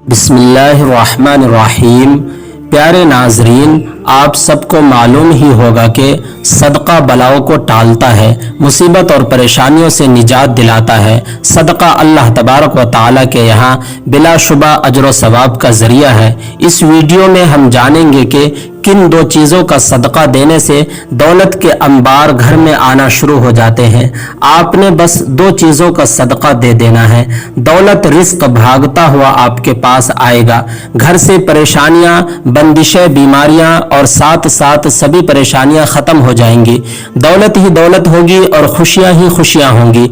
बिस्मिल्लाहिर्रहमानिर्रहीम। प्यारे नाजरीन, आप सबको मालूम ही होगा कि सदका बलाओं को टालता है, मुसीबत और परेशानियों से निजात दिलाता है। सदका अल्लाह तबारक व तआला के यहाँ बिलाशुबा अजर व सवाब का जरिया है। इस वीडियो में हम जानेंगे कि किन दो चीज़ों का सदका देने से दौलत के अंबार घर में आना शुरू हो जाते हैं। आपने बस दो चीज़ों का सदका दे देना है, दौलत रिस्क भागता हुआ आपके पास आएगा। घर से परेशानियां, बंदिशें, बीमारियां और साथ साथ सभी परेशानियां खत्म हो जाएंगी। दौलत ही दौलत होगी और खुशियां ही खुशियां होंगी।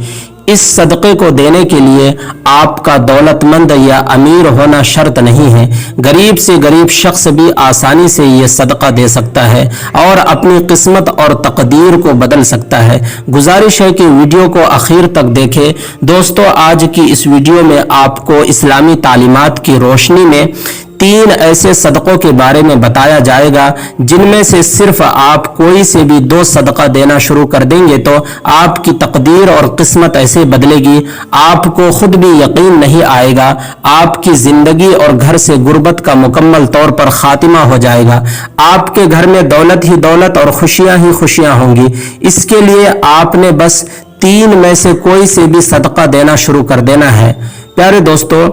इस सदक़े को देने के लिए आपका दौलतमंद या अमीर होना शर्त नहीं है। गरीब से गरीब शख्स भी आसानी से ये सदका दे सकता है और अपनी किस्मत और तकदीर को बदल सकता है। गुजारिश है कि वीडियो को आखिर तक देखें। दोस्तों, आज की इस वीडियो में आपको इस्लामी तालीमात की रोशनी में 3 ऐसे सदक़ों के बारे में बताया जाएगा जिनमें से सिर्फ आप कोई से भी 2 सदका देना शुरू कर देंगे तो आपकी तकदीर और किस्मत ऐसे बदलेगी, आपको खुद भी यकीन नहीं आएगा। आपकी जिंदगी और घर से गुर्बत का मुकम्मल तौर पर खातिमा हो जाएगा। आपके घर में दौलत ही दौलत और खुशियां ही खुशियां होंगी। इसके लिए आपने बस 3 में से कोई से भी सदका देना शुरू कर देना है। प्यारे दोस्तों,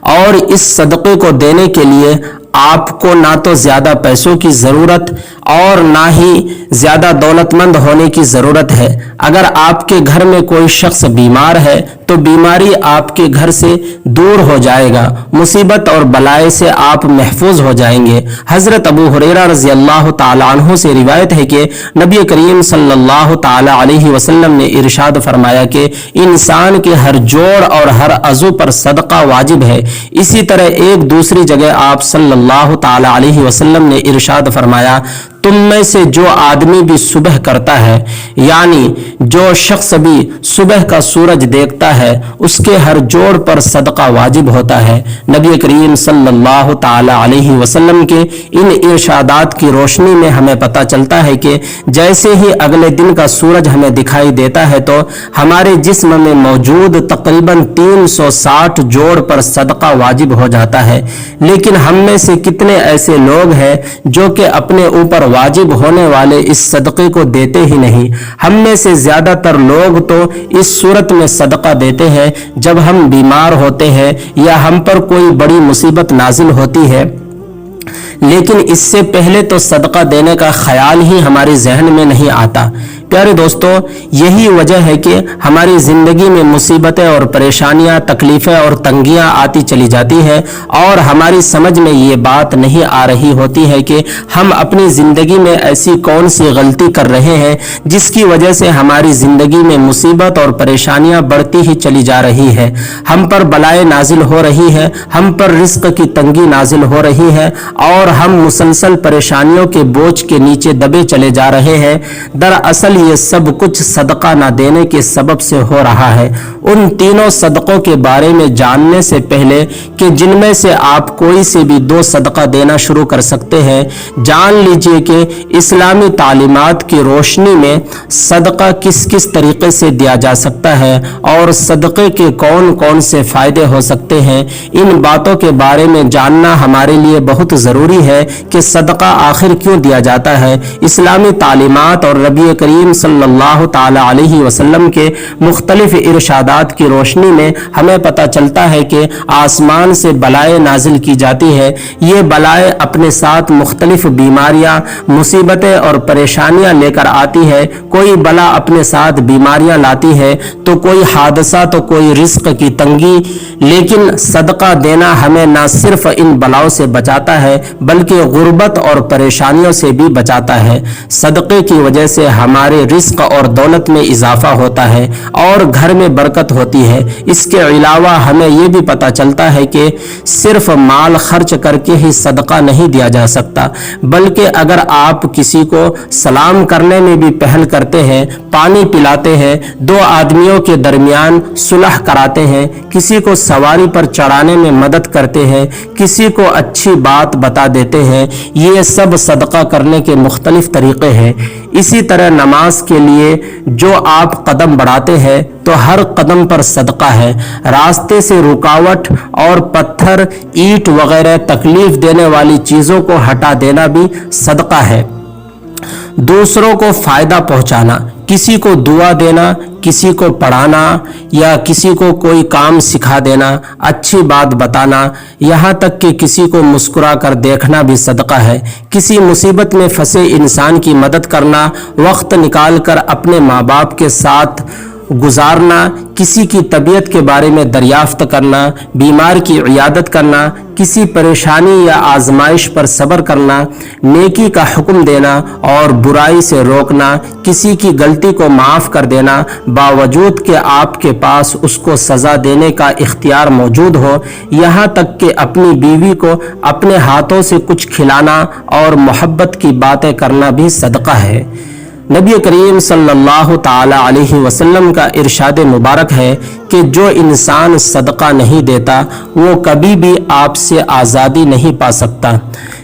और इस सदक़े को देने के लिए आपको ना तो ज़्यादा पैसों की ज़रूरत और ना ही ज़्यादा दौलतमंद होने की ज़रूरत है। अगर आपके घर में कोई शख्स बीमार है तो बीमारी आपके घर से दूर हो जाएगा, मुसीबत और बलाए से आप महफूज हो जाएंगे। हज़रत अबू हुरैरा रज़ी अल्लाह ताला अन्हु से रिवायत है कि नबी करीम सल्लल्लाहु ताला अलैहि वसल्लम ने इरशाद फरमाया कि इंसान के हर जोड़ और हर अज़ू पर सदका वाजिब है। इसी तरह एक दूसरी जगह आप सल्लल्लाहु ताला अलैहि वसल्लम ने इरशाद फरमाया, तुम में से जो आदमी भी सुबह करता है, यानी जो शख्स भी सुबह का सूरज देखता है, उसके हर जोड़ पर सदका वाजिब होता है। नबी करीम सल्लल्लाहु ताला अलैहि वसल्लम के इन इरशादात की रोशनी में हमें पता चलता है कि जैसे ही अगले दिन का सूरज हमें दिखाई देता है तो हमारे जिस्म में मौजूद तकरीबन 360 जोड़ पर सदका वाजिब हो जाता है। लेकिन हम में से कितने ऐसे लोग हैं जो कि अपने ऊपर वाजिब होने वाले इस सदक़े को देते ही नहीं। हम में से ज्यादातर लोग तो इस सूरत में सदका देते हैं जब हम बीमार होते हैं या हम पर कोई बड़ी मुसीबत नाजिल होती है, लेकिन इससे पहले तो सदका देने का ख्याल ही हमारे जहन में नहीं आता। प्यारे दोस्तों, यही वजह है कि हमारी ज़िंदगी में मुसीबतें और परेशानियां, तकलीफ़ें और तंगियां आती चली जाती हैं और हमारी समझ में ये बात नहीं आ रही होती है कि हम अपनी ज़िंदगी में ऐसी कौन सी गलती कर रहे हैं जिसकी वजह से हमारी ज़िंदगी में मुसीबत और परेशानियां बढ़ती ही चली जा रही है। हम पर बलाएं नाजिल हो रही है, हम पर रिस्क की तंगी नाजिल हो रही है और हम मुसलसल परेशानियों के बोझ के नीचे दबे चले जा रहे हैं। दरअसल ये सब कुछ सदका ना देने के सबब से हो रहा है। उन तीनों सदकों के बारे में जानने से पहले कि जिनमें से आप कोई से भी 2 सदका देना शुरू कर सकते हैं, जान लीजिए कि इस्लामी तालीमात की रोशनी में सदका किस किस तरीके से दिया जा सकता है और सदक़े के कौन कौन से फ़ायदे हो सकते हैं। इन बातों के बारे में जानना हमारे लिए बहुत ज़रूरी है कि सदका आखिर क्यों दिया जाता है। इस्लामी तालीमात और नबी करीम सल्लल्लाहु ताला अलैहि वसल्लम के मुख्तलिफ इरशादात की रोशनी में हमें पता चलता है कि आसमान से बलाएं नाजिल की जाती है। ये बलाएं अपने साथ मुख्तलिफ बीमारियां, मुसीबतें और परेशानियां लेकर आती है। कोई बला अपने साथ बीमारियां लाती है तो कोई हादसा, तो कोई रिस्क की तंगी। लेकिन सदका देना हमें न सिर्फ इन बलाओं से बचाता है बल्कि गुर्बत और परेशानियों से भी बचाता है। सदक़े की वजह से हमारे रिस्क और दौलत में इजाफा होता है और घर में बरकत होती है। इसके अलावा हमें यह भी पता चलता है कि सिर्फ माल खर्च करके ही सदका नहीं दिया जा सकता, बल्कि अगर आप किसी को सलाम करने में भी पहल करते हैं, पानी पिलाते हैं, 2 आदमियों के दरमियान सुलह कराते हैं, किसी को सवारी पर चढ़ाने में मदद करते हैं, किसी को अच्छी बात बता देते हैं, ये सब सदका करने के मुख्तलिफ तरीके हैं। اسی طرح نماز کے لیے جو آپ قدم بڑھاتے ہیں تو ہر قدم پر صدقہ ہے۔ راستے سے رکاوٹ اور پتھر، اینٹ وغیرہ تکلیف دینے والی چیزوں کو ہٹا دینا بھی صدقہ ہے۔ دوسروں کو فائدہ پہنچانا، کسی کو دعا دینا، کسی کو پڑھانا یا کسی کو کوئی کام سکھا دینا، اچھی بات بتانا، یہاں تک کہ کسی کو مسکرا کر دیکھنا بھی صدقہ ہے۔ کسی مصیبت میں پھنسے انسان کی مدد کرنا، وقت نکال کر اپنے ماں باپ کے ساتھ گزارنا، کسی کی طبیعت کے بارے میں دریافت کرنا، بیمار کی عیادت کرنا، کسی پریشانی یا آزمائش پر صبر کرنا، نیکی کا حکم دینا اور برائی سے روکنا، کسی کی غلطی کو معاف کر دینا باوجود کہ آپ کے پاس اس کو سزا دینے کا اختیار موجود ہو، یہاں تک کہ اپنی بیوی کو اپنے ہاتھوں سے کچھ کھلانا اور محبت کی باتیں کرنا بھی صدقہ ہے۔ نبی کریم صلی اللہ تعالی علیہ وسلم کا ارشاد مبارک ہے کہ جو انسان صدقہ نہیں دیتا وہ کبھی بھی آپ سے آزادی نہیں پا سکتا۔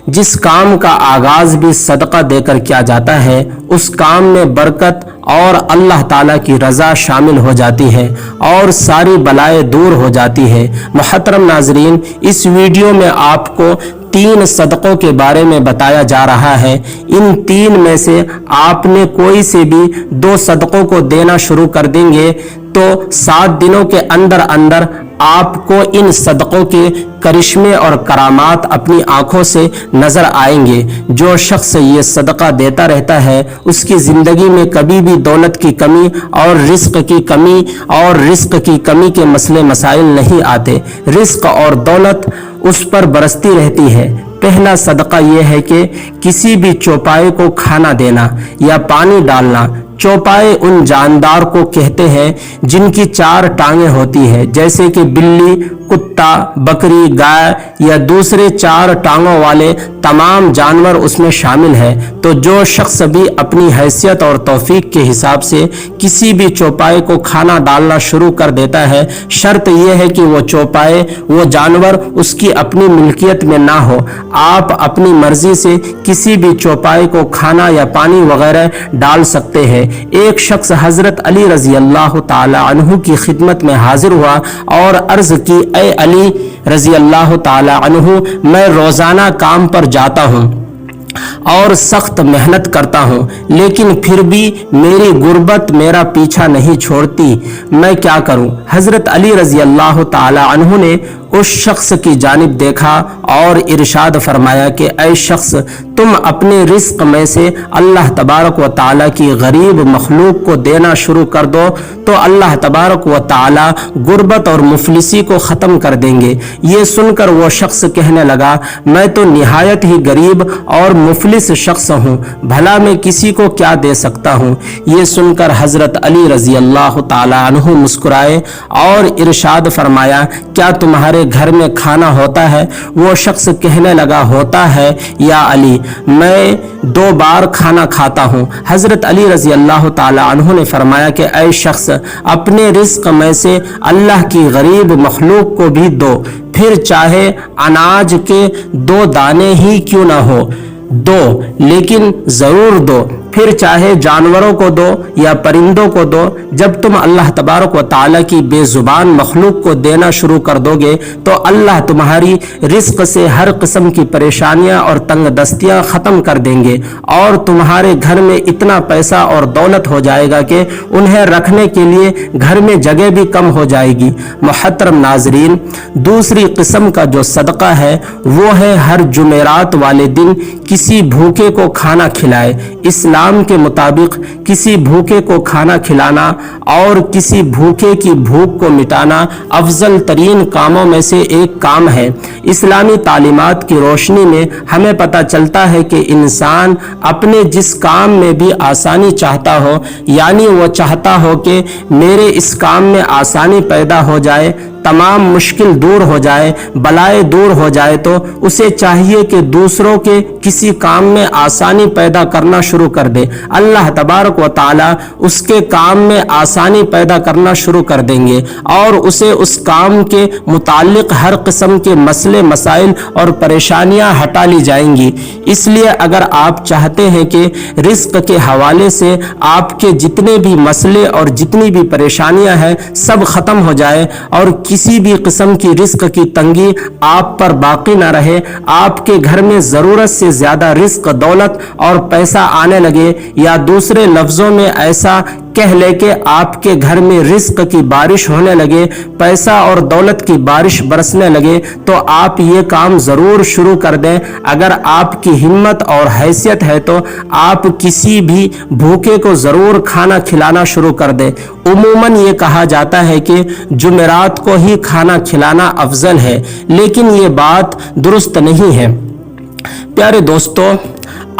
جس کام کا آغاز بھی صدقہ دے کر کیا جاتا ہے اس کام میں برکت اور اللہ تعالیٰ کی رضا شامل ہو جاتی ہے اور ساری بلائیں دور ہو جاتی ہے۔ محترم ناظرین، اس ویڈیو میں آپ کو 3 صدقوں کے بارے میں بتایا جا رہا ہے۔ ان 3 میں سے آپ نے کوئی سے بھی 2 صدقوں کو دینا شروع کر دیں گے تو 7 دنوں کے اندر اندر آپ کو ان صدقوں کے کرشمے اور کرامات اپنی آنکھوں سے نظر آئیں گے۔ جو شخص یہ صدقہ دیتا رہتا ہے اس کی زندگی میں کبھی بھی دولت کی کمی اور رزق کی کمی کے مسئلے مسائل نہیں آتے۔ رزق اور دولت اس پر برستی رہتی ہے۔ پہلا صدقہ یہ ہے کہ کسی بھی چوپائے کو کھانا دینا یا پانی ڈالنا۔ چوپائے ان جاندار کو کہتے ہیں جن کی 4 ٹانگیں ہوتی ہیں، جیسے کہ بلی، کتا، بکری، گائے یا دوسرے 4 ٹانگوں والے تمام جانور اس میں شامل ہیں۔ تو جو شخص بھی اپنی حیثیت اور توفیق کے حساب سے کسی بھی چوپائے کو کھانا ڈالنا شروع کر دیتا ہے، شرط یہ ہے کہ وہ چوپائے، وہ جانور اس کی اپنی ملکیت میں نہ ہو۔ آپ اپنی مرضی سے کسی بھی چوپائے کو کھانا یا پانی وغیرہ ڈال سکتے ہیں۔ ایک شخص حضرت علی رضی اللہ تعالی عنہ کی خدمت میں حاضر ہوا اور عرض کی، اے علی رضی اللہ تعالی عنہ، میں روزانہ کام پر جاتا ہوں اور سخت محنت کرتا ہوں، لیکن پھر بھی میری غربت میرا پیچھا نہیں چھوڑتی، میں کیا کروں؟ حضرت علی رضی اللہ تعالی عنہ نے اس شخص کی جانب دیکھا اور ارشاد فرمایا کہ اے شخص، تم اپنے رزق میں سے اللہ تبارک و تعالی کی غریب مخلوق کو دینا شروع کر دو تو اللہ تبارک و تعالی غربت اور مفلسی کو ختم کر دیں گے۔ یہ سن کر وہ شخص کہنے لگا، میں تو نہایت ہی غریب اور مفلس شخص ہوں، بھلا میں کسی کو کیا دے سکتا ہوں؟ یہ سن کر حضرت علی رضی اللہ تعالی عنہ مسکرائے اور ارشاد فرمایا، کیا تمہارے گھر میں کھانا ہوتا ہے؟ وہ شخص کہنے لگا، ہوتا ہے یا علی، میں 2 بار کھانا کھاتا ہوں۔ حضرت علی رضی اللہ تعالی عنہ نے فرمایا کہ اے شخص، اپنے رزق میں سے اللہ کی غریب مخلوق کو بھی دو، پھر چاہے اناج کے 2 دانے ہی کیوں نہ ہو، دو، لیکن ضرور دو، پھر چاہے جانوروں کو دو یا پرندوں کو دو۔ جب تم اللہ تبارک و تعالیٰ کی بے زبان مخلوق کو دینا شروع کر دو گے تو اللہ تمہاری رزق سے ہر قسم کی پریشانیاں اور تنگ دستیاں ختم کر دیں گے اور تمہارے گھر میں اتنا پیسہ اور دولت ہو جائے گا کہ انہیں رکھنے کے لیے گھر میں جگہ بھی کم ہو جائے گی۔ محترم ناظرین، دوسری قسم کا جو صدقہ ہے وہ ہے ہر جمعرات والے دن کسی بھوکے کو کھانا کھلائے۔ اسلام کے مطابق کسی بھوکے کو کھانا کھلانا اور کسی بھوکے کی بھوک کو مٹانا افضل ترین کاموں میں سے ایک کام ہے۔ اسلامی تعلیمات کی روشنی میں ہمیں پتہ چلتا ہے کہ انسان اپنے جس کام میں بھی آسانی چاہتا ہو، یعنی وہ چاہتا ہو کہ میرے اس کام میں آسانی پیدا ہو جائے، तमाम मुश्किल दूर हो जाए, बलाएं दूर हो जाए, तो उसे चाहिए कि दूसरों के किसी काम में आसानी पैदा करना शुरू कर दे। अल्लाह तबारक व ताला उसके काम में आसानी पैदा करना शुरू कर देंगे और उसे उस काम के मुताल्लिक हर किस्म के मसले मसाइल और परेशानियां हटा ली जाएंगी। इसलिए अगर आप चाहते हैं कि रिस्क के हवाले से आपके जितने भी मसले और जितनी भी परेशानियां हैं सब खत्म हो जाए और किसी भी किस्म की रिस्क की तंगी आप पर बाकी ना रहे, आपके घर में ज़रूरत से ज़्यादा रिस्क, दौलत और पैसा आने लगे, या दूसरे लफ्ज़ों में ऐसा कह ले कि आपके घर में रिस्क की बारिश होने लगे, पैसा और दौलत की बारिश बरसने लगे, तो आप ये काम ज़रूर शुरू कर दें। अगर आपकी हिम्मत और हैसियत है तो आप किसी भी भूखे को ज़रूर खाना खिलाना शुरू कर दें। उमूमन ये कहा जाता है कि जुमेरात को ही खाना खिलाना अफजल है, लेकिन ये बात दुरुस्त नहीं है। प्यारे दोस्तों,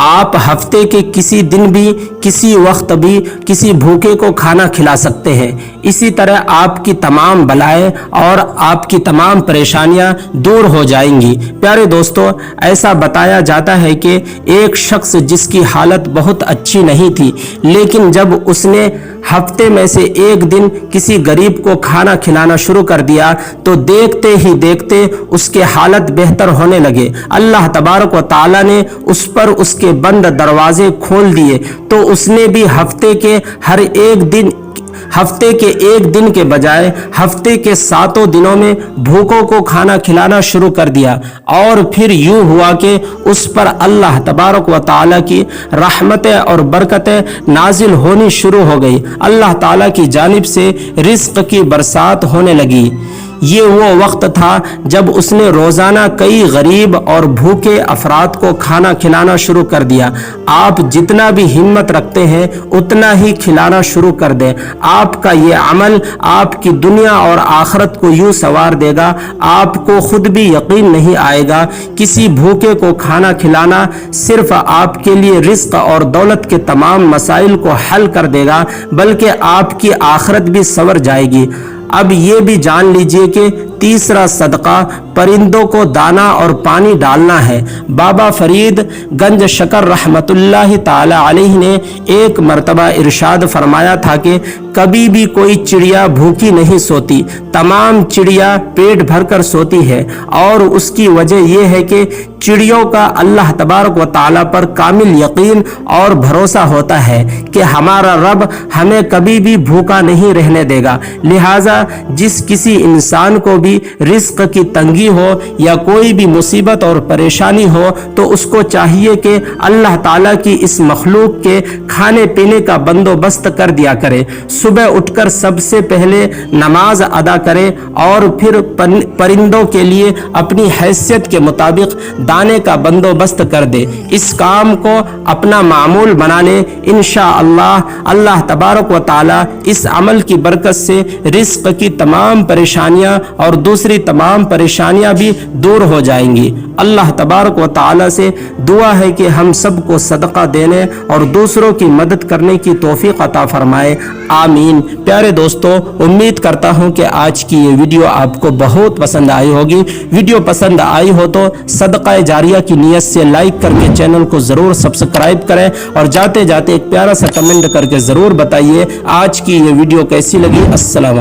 आप हफ्ते के किसी दिन भी, किसी वक्त भी किसी भूखे को खाना खिला सकते हैं। इसी तरह आपकी तमाम बलाएं और आपकी तमाम परेशानियां दूर हो जाएंगी। प्यारे दोस्तों, ऐसा बताया जाता है कि एक शख्स जिसकी हालत बहुत अच्छी नहीं थी, लेकिन जब उसने हफ्ते में से एक दिन किसी गरीब को खाना खिलाना शुरू कर दिया तो देखते ही देखते उसके हालत बेहतर होने लगे। अल्लाह तबारक व ताला ने उस पर उसके बंद दरवाजे खोल दिए, तो उसने भी हफ्ते के एक दिन के बजाय हफ्ते के 7 दिनों में भूखों को खाना खिलाना शुरू कर दिया। और फिर यूं हुआ कि उस पर अल्लाह तबारक व ताला की रहमतें और बरकतें नाजिल होनी शुरू हो गई। अल्लाह ताला की जानिब से रिस्क की बरसात होने लगी। ये वो वक्त था जब उसने रोज़ाना कई गरीब और भूखे अफराद को खाना खिलाना शुरू कर दिया। आप जितना भी हिम्मत रखते हैं उतना ही खिलाना शुरू कर दें। आपका ये अमल आपकी दुनिया और आखिरत को यूं संवार देगा, आपको खुद भी यकीन नहीं आएगा। किसी भूखे को खाना खिलाना सिर्फ आपके लिए रिस्क और दौलत के तमाम मसाइल को हल कर देगा, बल्कि आपकी आखिरत भी संवर जाएगी। अब ये भी जान लीजिए कि तीसरा सदका परिंदों को दाना और पानी डालना है। बाबा फरीद गंज शकर रहमतुल्लाहि ताला अलैहि ने एक मर्तबा इरशाद फरमाया था कि कभी भी कोई चिड़िया भूखी नहीं सोती, तमाम चिड़िया पेट भरकर सोती है। और उसकी वजह यह है कि चिड़ियों का अल्लाह तबारक व ताला पर कामिल यकीन और भरोसा होता है कि हमारा रब हमें कभी भी भूखा नहीं रहने देगा। लिहाजा जिस किसी इंसान को भी रिस्क की तंगी हो या कोई भी मुसीबत और परेशानी हो, तो उसको चाहिए कि अल्लाह ताला की इस मखलूक के खाने पीने का बंदोबस्त कर दिया करे। सुबह उठकर सबसे पहले नमाज अदा करे और फिर परिंदों के लिए अपनी हैसियत के मुताबिक दाने का बंदोबस्त कर दे। इस काम को अपना मामूल बना ले। इंशाअल्लाह अल्लाह तबारक व ताला इस अमल की बरकत से रिस्क की तमाम परेशानियां और दूसरी तमाम परेशानियां भी दूर हो जाएंगी। अल्लाह तबारक व ताला से दुआ है कि हम सबको सदका देने और दूसरों की मदद करने की तौफीक अता फरमाए। आमीन। प्यारे दोस्तों, उम्मीद करता हूं कि आज की ये वीडियो आपको बहुत पसंद आई होगी। वीडियो पसंद आई हो तो सदका जारिया की नीयत से लाइक करके चैनल को जरूर सब्सक्राइब करें और जाते जाते एक प्यारा सा कमेंट करके जरूर बताइए आज की ये वीडियो कैसी लगी। अस्सलाम वालेकुम।